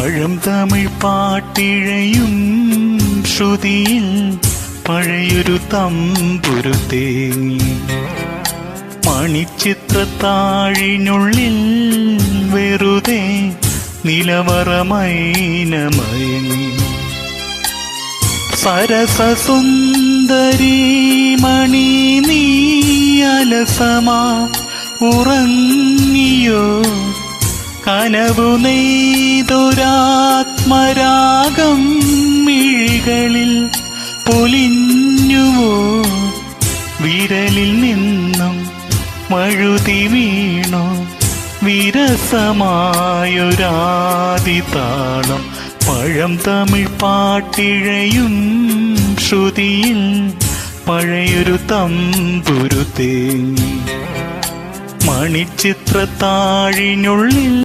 പഴം തമിഴ് പാട്ടിഴയും ശ്രുതിയിൽ പഴയൊരു തമ്പുരു തേങ്ങി. മണിച്ചിത്രത്താഴിനുള്ളിൽ വെറുതെ നിലവറമൈനമയങ്ങി. സരസസുന്ദരീ മണി നീ അലസമാ ഉറങ്ങിയോ? കനവു നെയ്തൊരാത്മരാഗം മിഴികളിൽ പൊലിഞ്ഞുവോ? വിരലിൽ നിന്നും മഴുതി വീണോ വിരസമായൊരാദിതാളം? പഴം തമിഴ് പാട്ടിഴയും ശ്രുതിയിൽ പഴയൊരു തമ്പുരു തേങ്ങി. മണിച്ചിത്രത്താഴിനുള്ളിൽ